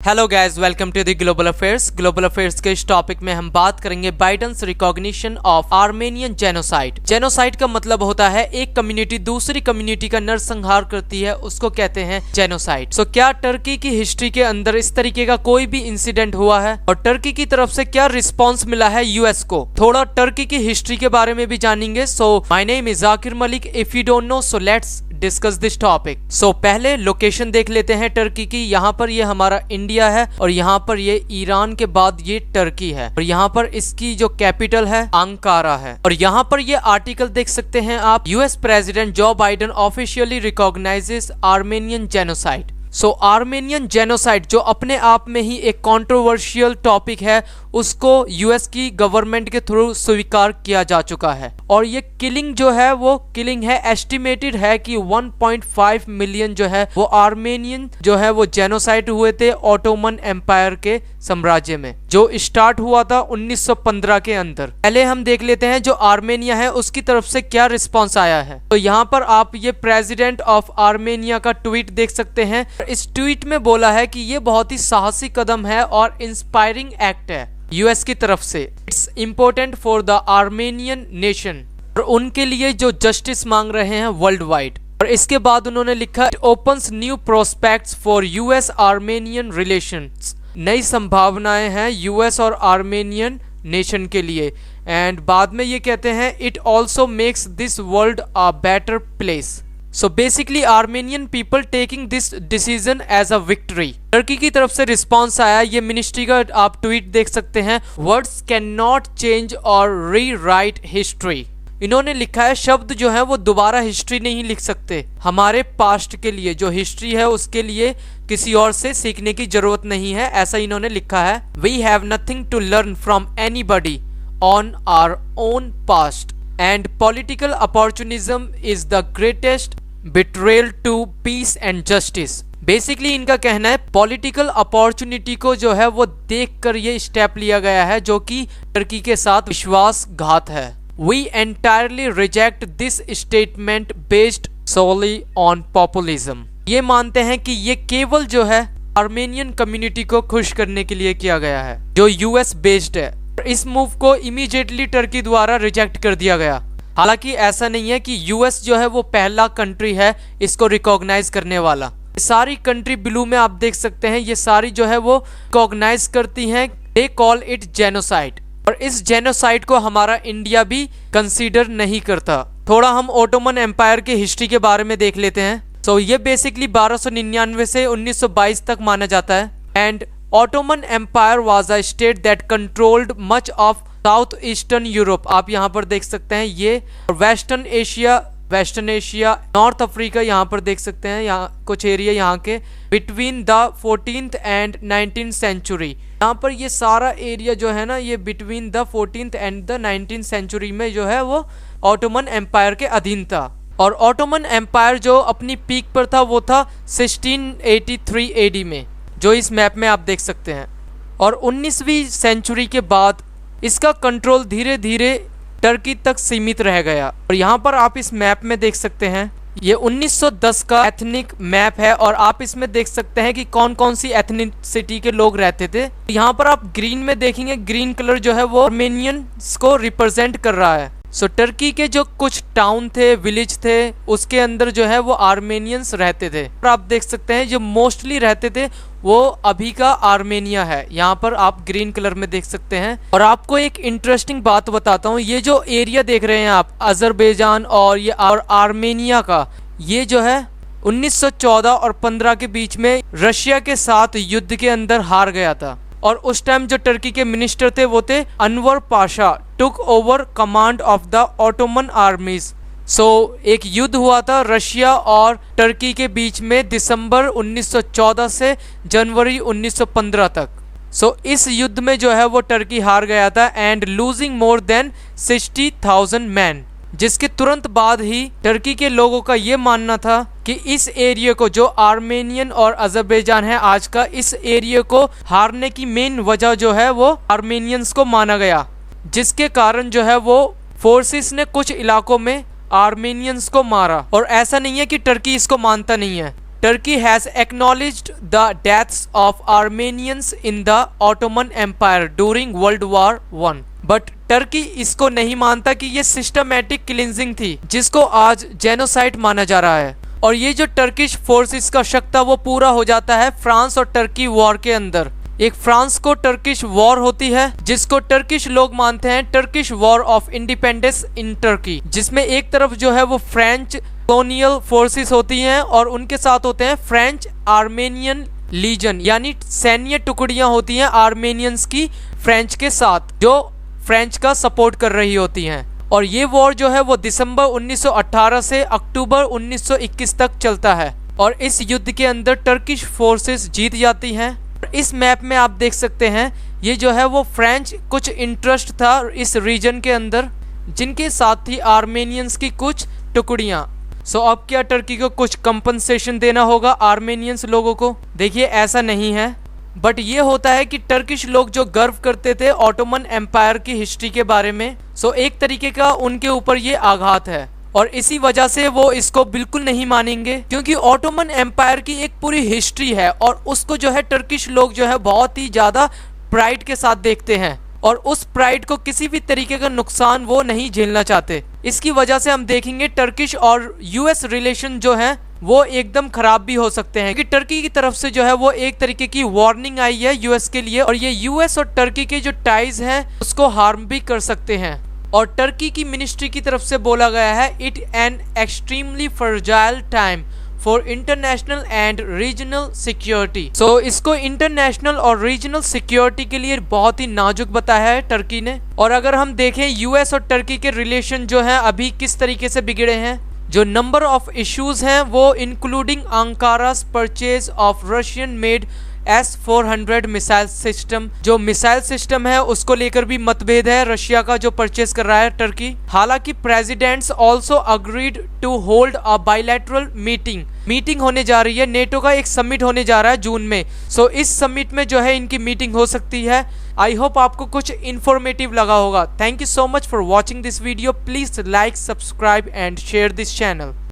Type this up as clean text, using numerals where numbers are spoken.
Hello guys, welcome to the global affairs. Global affairs के इस topic में हम बात करेंगे Biden's recognition of Armenian genocide. Genocide का मतलब होता है एक कम्युनिटी दूसरी कम्युनिटी का नरसंहार करती है, उसको कहते हैं जेनोसाइड। सो क्या टर्की की हिस्ट्री के अंदर इस तरीके का कोई भी इंसिडेंट हुआ है और टर्की की तरफ से क्या रिस्पॉन्स मिला है यूएस को? थोड़ा टर्की की हिस्ट्री के बारे में भी जानेंगे। So my name is Zakir Malik. If you don't know so let's discuss this topic. So पहले लोकेशन देख लेते हैं टर्की की। यहाँ पर ये हमारा इंडिया है और यहाँ पर ये ईरान के बाद ये टर्की है और यहाँ पर इसकी जो कैपिटल है अंकारा है। और यहाँ पर ये आर्टिकल देख सकते हैं आप, US president Joe Biden officially recognises Armenian genocide. So Armenian genocide जो अपने आप में ही एक कंट्रोवर्शियल टॉपिक है, उसको यूएस की गवर्नमेंट के थ्रू स्वीकार किया जा चुका है। और ये किलिंग जो है वो किलिंग है, एस्टिमेटेड है कि 1.5 मिलियन जो है वो आर्मेनियन जो है वो जेनोसाइड हुए थे ऑटोमन एम्पायर के साम्राज्य में, जो स्टार्ट हुआ था 1915 के अंदर। पहले हम देख लेते हैं जो आर्मेनिया है उसकी तरफ से क्या रिस्पॉन्स आया है। तो यहाँ पर आप ये प्रेसिडेंट ऑफ आर्मेनिया का ट्वीट देख सकते हैं। इस ट्वीट में बोला है कि ये बहुत ही साहसी कदम है और इंस्पायरिंग एक्ट है यूएस की तरफ से। It's important for the Armenian nation, और उनके लिए जो जस्टिस मांग रहे हैं वर्ल्ड वाइड। और इसके बाद उन्होंने लिखा, it opens new prospects for US Armenian relations. नई संभावनाएं हैं यूएस और आर्मेनियन नेशन के लिए। एंड बाद में ये कहते हैं, it also makes this world a better place. So basically Armenian people taking this decision as a victory. Turkey की तरफ से रिस्पॉन्स आया, ये मिनिस्ट्री का आप ट्वीट देख सकते हैं, वर्ड्स कैन नॉट चेंज और री राइट हिस्ट्री। इन्होंने लिखा है शब्द जो है वो दोबारा हिस्ट्री नहीं लिख सकते। हमारे पास्ट के लिए जो हिस्ट्री है उसके लिए किसी और से सीखने की जरूरत नहीं है, ऐसा इन्होंने लिखा है। We have nothing to learn from anybody on our own past and political opportunism is the greatest betrayal to peace and justice. Basically इनका कहना है पॉलिटिकल अपॉर्चुनिटी को जो है वो देखकर ये स्टेप लिया गया है जो कि टर्की के साथ विश्वासघात है। We entirely reject this statement based solely on populism। ये मानते हैं कि ये केवल जो है आर्मेनियन कम्युनिटी को खुश करने के लिए किया गया है जो यूएस बेस्ड है। इस मूव को इमीडिएटली टर्की द्वारा रिजेक्ट कर दिया गया। हालांकि ऐसा नहीं है कि यूएस जो है वो पहला कंट्री है इसको रिकॉग्नाइज करने वाला। सारी कंट्री ब्लू में आप देख सकते हैं, ये सारी जो है वो रिकॉग्नाइज करती हैं। They call it genocide. और इस जेनोसाइड को हमारा इंडिया भी कंसीडर नहीं करता। थोड़ा हम ऑटोमन एम्पायर की हिस्ट्री के बारे में देख लेते हैं। सो ये बेसिकली 1299 से 1922 तक माना जाता है। And Ottoman Empire was a state that controlled much of south eastern Europe. आप यहाँ पर देख सकते हैं ये वेस्टर्न एशिया, नॉर्थ अफ्रीका यहाँ पर देख सकते हैं, यहाँ कुछ एरिया यहाँ के between the 14th and 19th century. यहाँ पर ये सारा एरिया जो है ना, ये between the 14th and the 19th century में जो है वो ऑटोमन एम्पायर के अधीन था। और ऑटोमन एम्पायर जो अपनी पीक पर था वो था 1683 एडी में, जो इस मैप में आप देख सकते हैं। और 19वीं सेंचुरी के बाद इसका कंट्रोल धीरे धीरे टर्की तक सीमित रह गया। और यहाँ पर आप इस मैप में देख सकते हैं, ये 1910 का एथनिक मैप है और आप इसमें देख सकते हैं कि कौन कौन सी एथनिसिटी के लोग रहते थे। यहाँ पर आप ग्रीन में देखेंगे, ग्रीन कलर जो है वो आर्मेनियंस को रिप्रेजेंट कर रहा है। सो टर्की के जो कुछ टाउन थे, विलेज थे, उसके अंदर जो है वो आर्मेनियंस रहते थे। और आप देख सकते हैं जो मोस्टली रहते थे वो अभी का आर्मेनिया है। यहाँ पर आप ग्रीन कलर में देख सकते हैं। और आपको एक इंटरेस्टिंग बात बताता हूँ, ये जो एरिया देख रहे हैं आप अजरबैजान और ये और आर्मेनिया का, ये जो है 1914 और 15 के बीच में रशिया के साथ युद्ध के अंदर हार गया था। और उस टाइम जो टर्की के मिनिस्टर थे वो थे Enver Pasha, took over command of the Ottoman armies. So एक युद्ध हुआ था रशिया और टर्की के बीच में दिसंबर 1914 से जनवरी 1915 तक। सो इस युद्ध में जो है वो टर्की हार गया था and losing more than 60,000 man. जिसके तुरंत बाद ही टर्की के लोगों का ये मानना था कि इस एरिया को, जो आर्मेनियन और अजरबैजान है आज का, इस एरिया को हारने की मेन वजह जो है वो आर्मेनियंस को माना गया। जिसके कारण जो है वो फोर्सेस ने कुछ इलाकों में आर्मेनियंस को मारा। और ऐसा नहीं है कि टर्की इसको मानता नहीं है, Turkey has acknowledged the deaths of Armenians in the Ottoman Empire during World War I. But Turkey इसको नहीं मानता कि ये सिस्टमैटिक क्लिनजिंग थी, जिसको आज जेनोसाइड माना जा रहा है। और ये जो टर्किश फोर्सेस का शक था वो पूरा हो जाता है फ्रांस और टर्की वॉर के अंदर। एक फ्रांस को टर्किश वॉर होती है, जिसको टर्किश लोग मानते हैं Turkish war of independence in Turkey, जिसमें एक तरफ जो है वो फ्रेंच कॉलोनियल फोर्सेस होती हैं और उनके साथ होते हैं फ्रेंच आर्मेनियन लीजन, यानी सैन्य टुकड़ियां होती हैं आर्मेनियंस की फ्रेंच के साथ, जो फ्रेंच का सपोर्ट कर रही होती हैं। और ये वॉर जो है वो दिसंबर 1918 से अक्टूबर 1921 तक चलता है और इस युद्ध के अंदर टर्किश फोर्सेस जीत जाती हैं। इस मैप में आप देख सकते हैं ये जो है वो फ्रेंच कुछ इंटरेस्ट था इस रीजन के अंदर, जिनके साथ थी आर्मेनियंस की कुछ टुकड़ियां। सो अब क्या टर्की को कुछ कंपनसेशन देना होगा आर्मेनियंस लोगों को? देखिए ऐसा नहीं है, बट ये होता है कि टर्किश लोग जो गर्व करते थे ऑटोमन एम्पायर की हिस्ट्री के बारे में, सो एक तरीके का उनके ऊपर ये आघात है और इसी वजह से वो इसको बिल्कुल नहीं मानेंगे, क्योंकि ऑटोमन एम्पायर की एक पूरी हिस्ट्री है और उसको जो है टर्किश लोग जो है बहुत ही ज्यादा प्राइड के साथ देखते हैं और उस प्राइड को किसी भी तरीके का नुकसान वो नहीं झेलना चाहते। इसकी वजह से हम देखेंगे टर्किश और यूएस रिलेशन जो है वो एकदम खराब भी हो सकते हैं, क्योंकि टर्की की तरफ से जो है वो एक तरीके की वार्निंग आई है यूएस के लिए और ये यूएस और टर्की के जो टाइज हैं उसको हार्म भी कर सकते हैं। और टर्की की मिनिस्ट्री की तरफ से बोला गया है it an extremely fragile time for international and regional security. So इसको इंटरनेशनल और रीजनल सिक्योरिटी के लिए बहुत ही नाजुक बताया है टर्की ने। और अगर हम देखें यूएस और टर्की के रिलेशन जो है अभी किस तरीके से बिगड़े हैं, जो नंबर ऑफ इश्यूज हैं वो including Ankara's purchase of Russian made S-400 missile system, जो मिसाइल सिस्टम है उसको लेकर भी मतभेद है रशिया का जो परचेज कर रहा है टर्की। हालांकि presidents also agreed to hold a bilateral meeting होने जा रही है, नेटो का एक समिट होने जा रहा है जून में। सो इस समिट में जो है इनकी मीटिंग हो सकती है। आई होप आपको कुछ इन्फॉर्मेटिव लगा होगा। Thank you so much for watching this video. Please like, subscribe and share this channel.